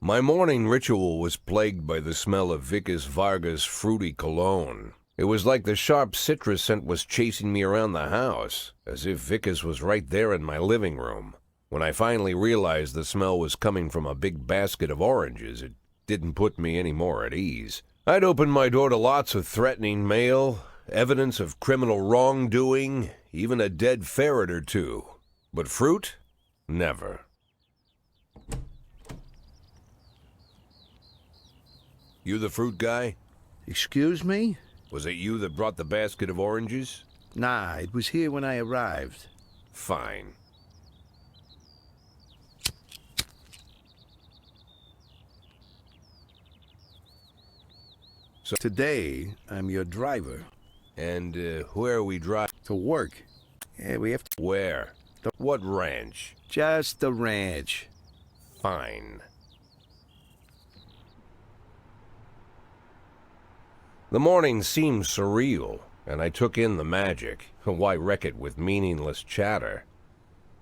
My morning ritual was plagued by the smell of Vickers Vargas' fruity cologne. It was like the sharp citrus scent was chasing me around the house, as if Vickers was right there in my living room. When I finally realized the smell was coming from a big basket of oranges, it didn't put me any more at ease. I'd opened my door to lots of threatening mail, evidence of criminal wrongdoing, even a dead ferret or two. But fruit? Never. You the fruit guy? Excuse me? Was it you that brought the basket of oranges? Nah, it was here when I arrived. Fine. So today, I'm your driver. And where are we driving? To work. Yeah, we have to... Where? What ranch? Just the ranch. Fine. The morning seemed surreal, and I took in the magic. Why wreck it with meaningless chatter?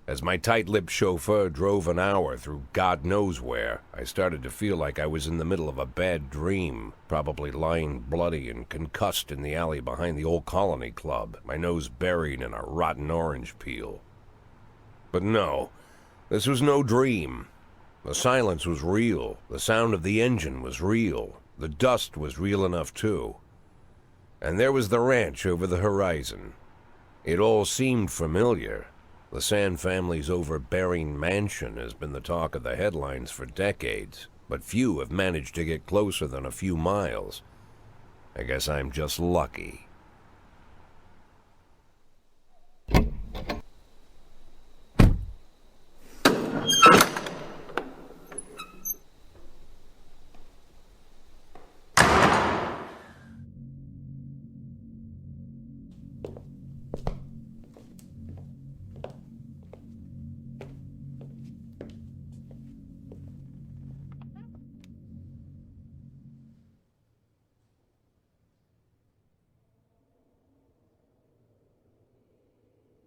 As my tight-lipped chauffeur drove an hour through God knows where, I started to feel like I was in the middle of a bad dream, probably lying bloody and concussed in the alley behind the old Colony Club, my nose buried in a rotten orange peel. But no, this was no dream. The silence was real, the sound of the engine was real, the dust was real enough too. And there was the ranch over the horizon. It all seemed familiar. The Sand family's overbearing mansion has been the talk of the headlines for decades, but few have managed to get closer than a few miles. I guess I'm just lucky.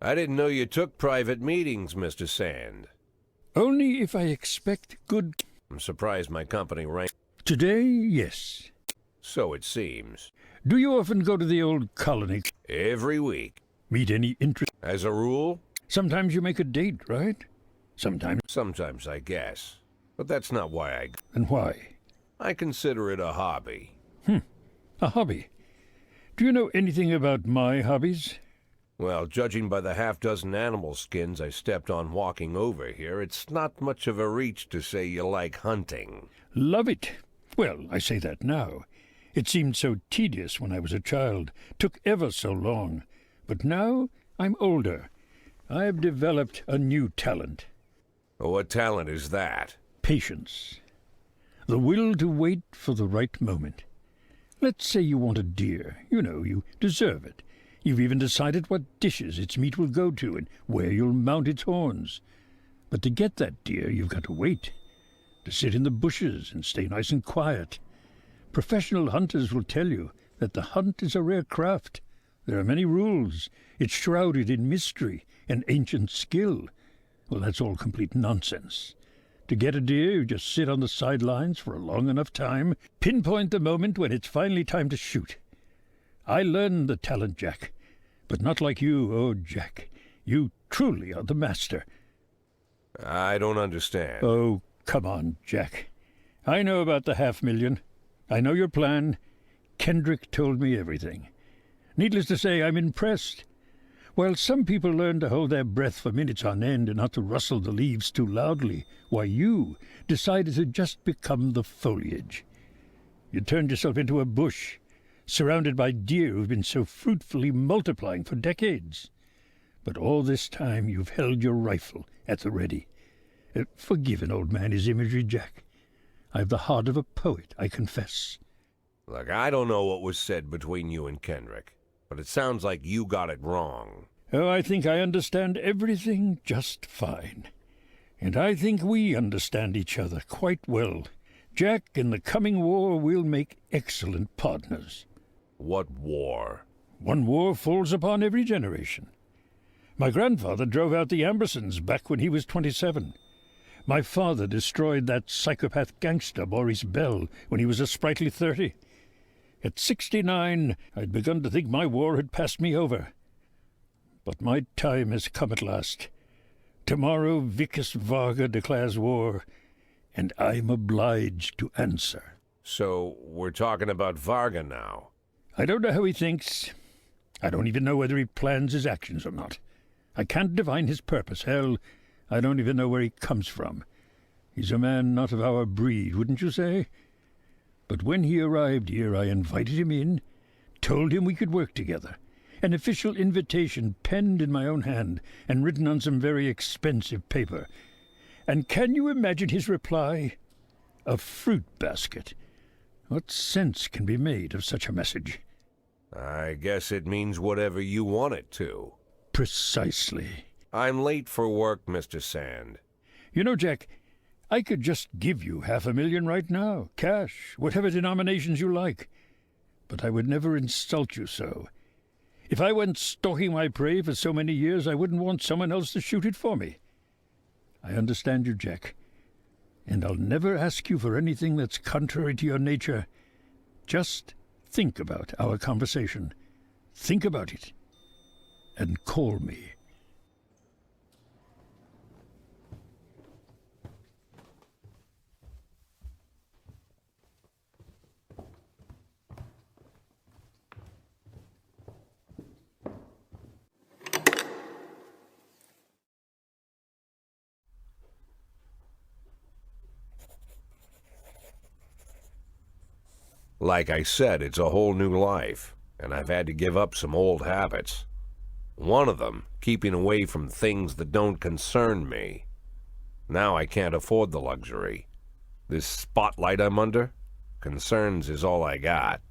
I didn't know you took private meetings, Mr. Sand. Only if I expect good... I'm surprised my company ranked. Today, yes. So it seems. Do you often go to the old Colony? Every week. Meet any interest? As a rule? Sometimes you make a date, right? Sometimes. Sometimes, I guess. But that's not why I... And why? I consider it a hobby. A hobby. Do you know anything about my hobbies? Well, judging by the half-dozen animal skins I stepped on walking over here, it's not much of a reach to say you like hunting. Love it. Well, I say that now. It seemed so tedious when I was a child. Took ever so long. But now I'm older. I've developed a new talent. What talent is that? Patience. The will to wait for the right moment. Let's say you want a deer. You know, you deserve it. You've even decided what dishes its meat will go to and where you'll mount its horns. But to get that deer, you've got to wait. To sit in the bushes and stay nice and quiet. Professional hunters will tell you that the hunt is a rare craft. There are many rules. It's shrouded in mystery and ancient skill. Well, that's all complete nonsense. To get a deer, you just sit on the sidelines for a long enough time, pinpoint the moment when it's finally time to shoot. I learned the talent, Jack, but not like you, oh, Jack. You truly are the master. I don't understand. Oh, come on, Jack. I know about the 500,000. I know your plan. Kendrick told me everything. Needless to say, I'm impressed. While some people learn to hold their breath for minutes on end and not to rustle the leaves too loudly, why you decided to just become the foliage. You turned yourself into a bush, surrounded by deer who've been so fruitfully multiplying for decades. But all this time you've held your rifle at the ready. Forgive an old man his imagery, Jack. I've the heart of a poet, I confess. Look, I don't know what was said between you and Kendrick, but it sounds like you got it wrong. Oh, I think I understand everything just fine. And I think we understand each other quite well. Jack, in the coming war, we'll make excellent partners. What war? One war falls upon every generation. My grandfather drove out the Ambersons back when he was 27. My father destroyed that psychopath gangster, Maurice Bell, when he was a sprightly 30. At 69, I'd begun to think my war had passed me over. But my time has come at last. Tomorrow Vicus Varga declares war, and I'm obliged to answer. So, we're talking about Varga now. I don't know how he thinks. I don't even know whether he plans his actions or not. I can't divine his purpose. Hell, I don't even know where he comes from. He's a man not of our breed, wouldn't you say? But when he arrived here, I invited him in, told him we could work together. An official invitation penned in my own hand and written on some very expensive paper. And can you imagine his reply? A fruit basket. What sense can be made of such a message? I guess it means whatever you want it to. Precisely. I'm late for work, Mr. Sand. You know, Jack, I could just give you $500,000 right now, cash, whatever denominations you like. But I would never insult you so. If I went stalking my prey for so many years, I wouldn't want someone else to shoot it for me. I understand you, Jack, and I'll never ask you for anything that's contrary to your nature. Just think about our conversation. Think about it, and call me. Like I said, it's a whole new life, and I've had to give up some old habits. One of them, keeping away from things that don't concern me. Now I can't afford the luxury. This spotlight I'm under, concerns is all I got.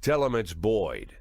Tell him it's Boyd.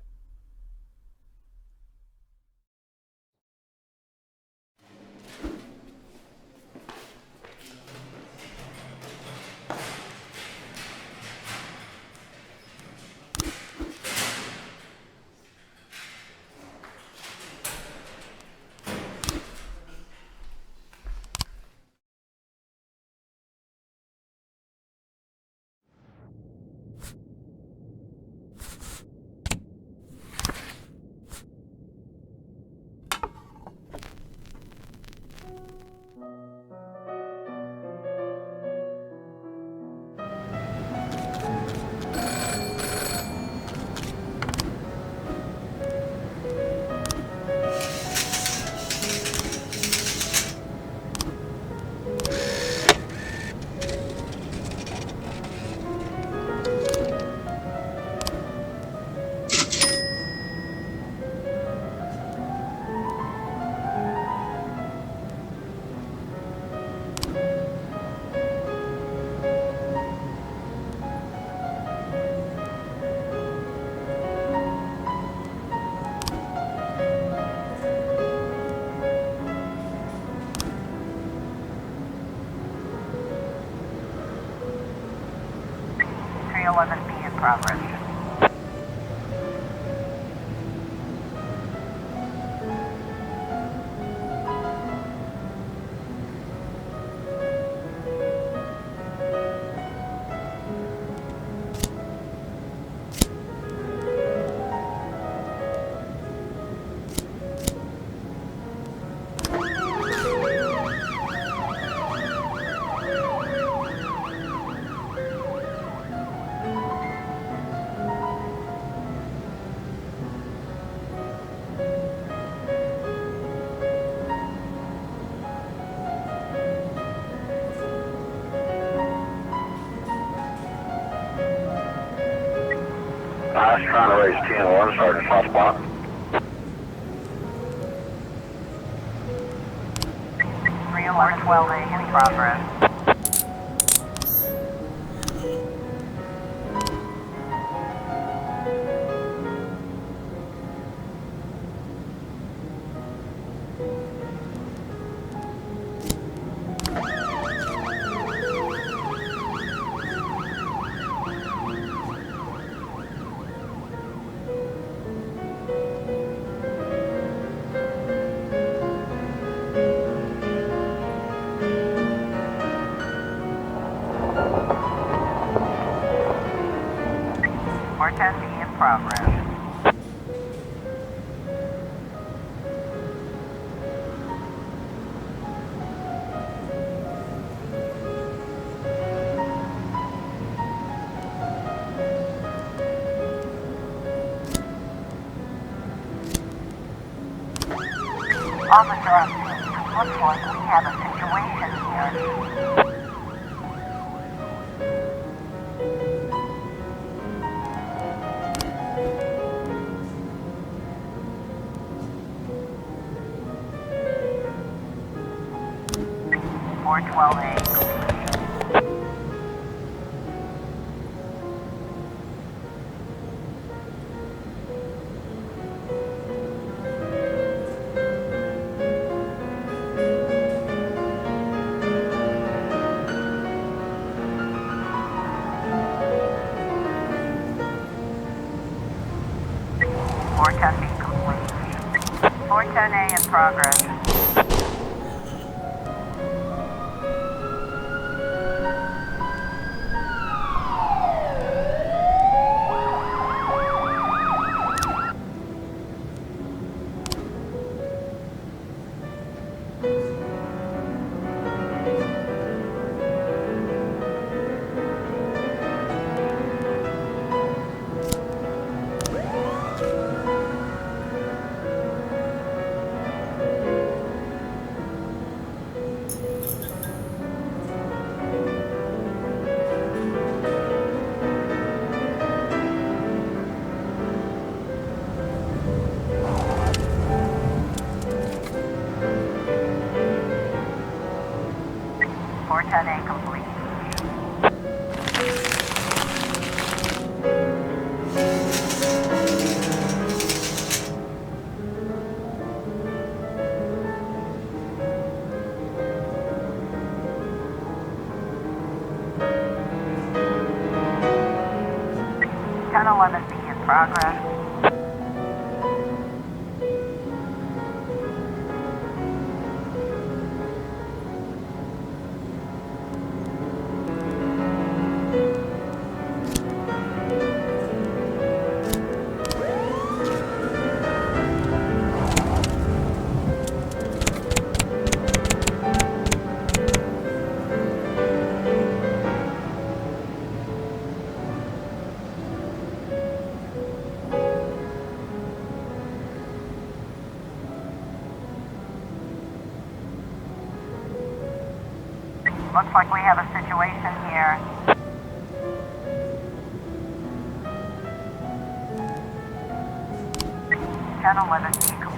B in progress. I was trying to raise 10-1, Sergeant Hotspot. 412A in progress. In progress. Officer, looks like we have a situation here. 412A. B complete. 410A in progress. A complete. Ten 11B in progress. Looks like we have a situation here. Ten 11B complete.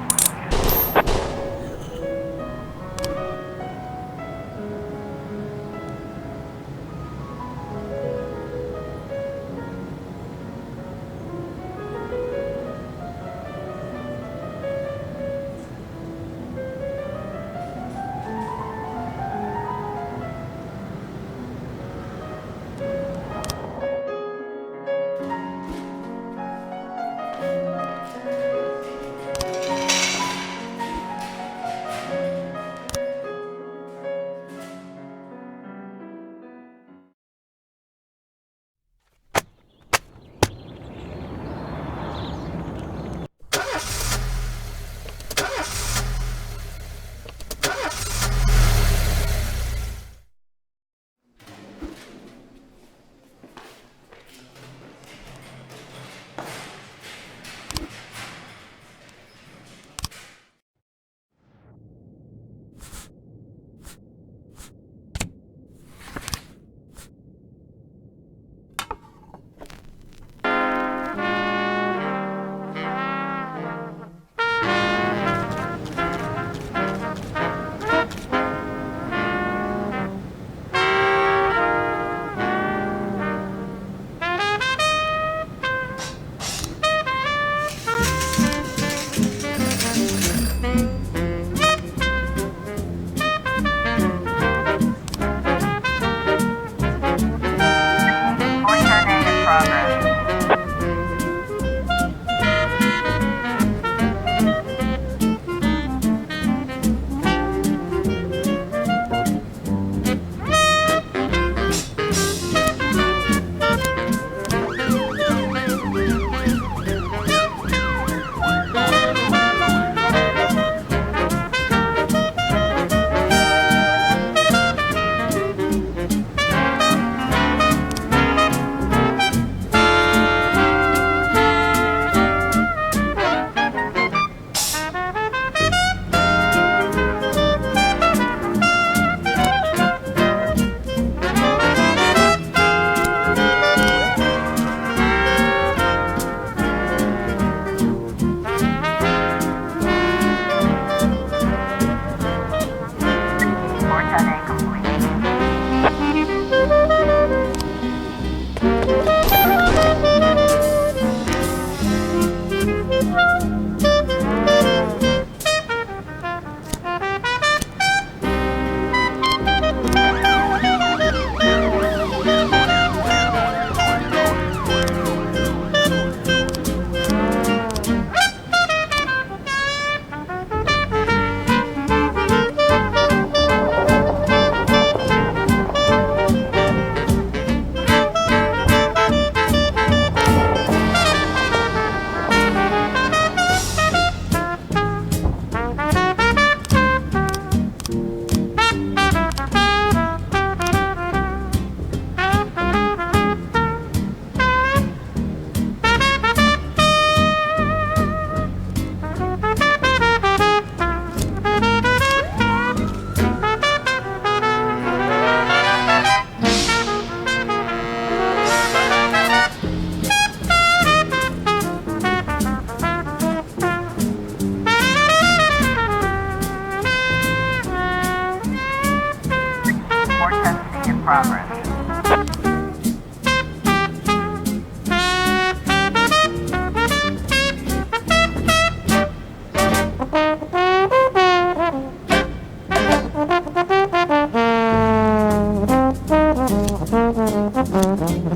Four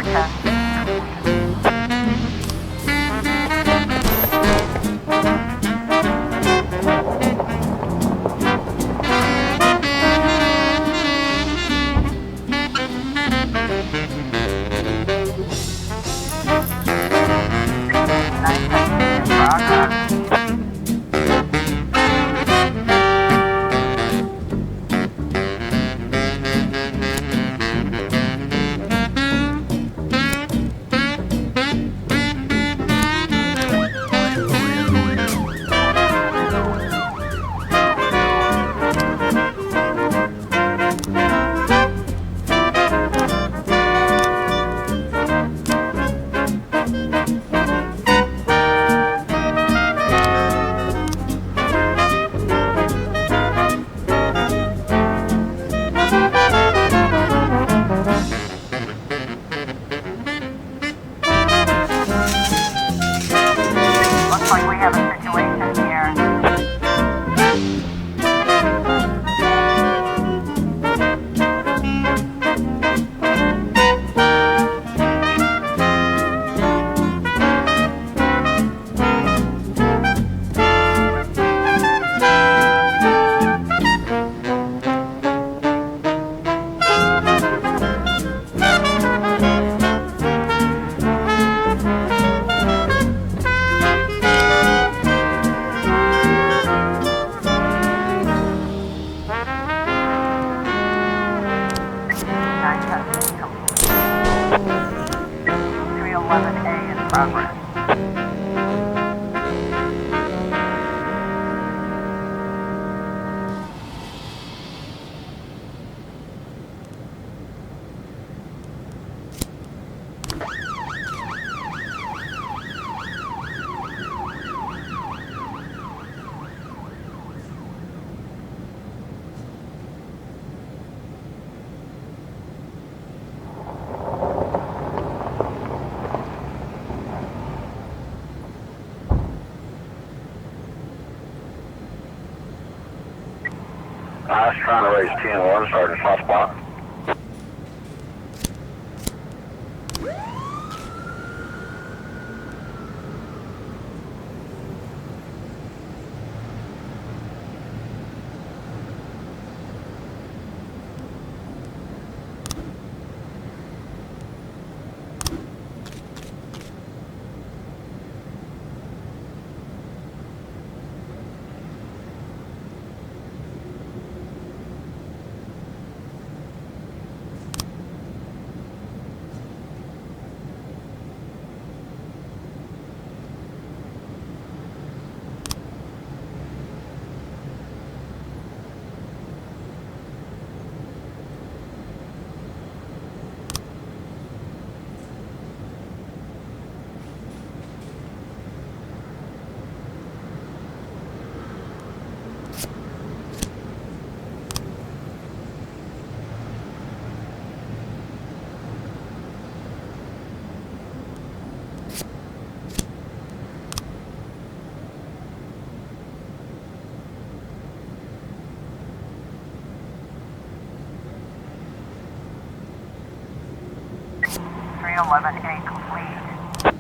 testing complete. Night testing in progress. Looks like we have a situation here. Night testing complete. 311A in progress. I was trying to raise 10-1, Sergeant hot spot. Three 11A complete.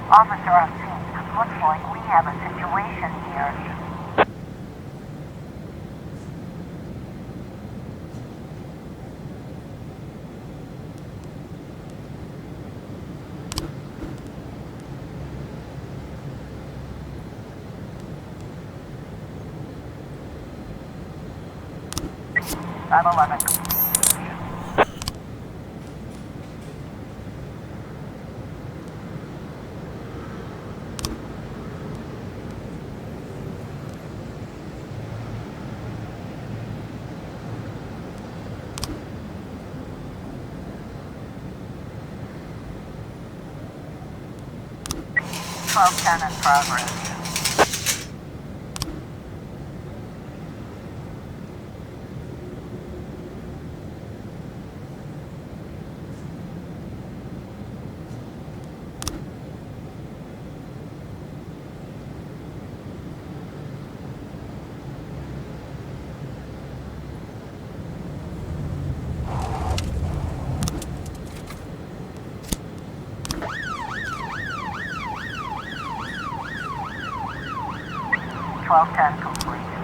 Officer on scene. Looks like we have a situation here. I'm 11. 1210 in progress. Twelve ten complete.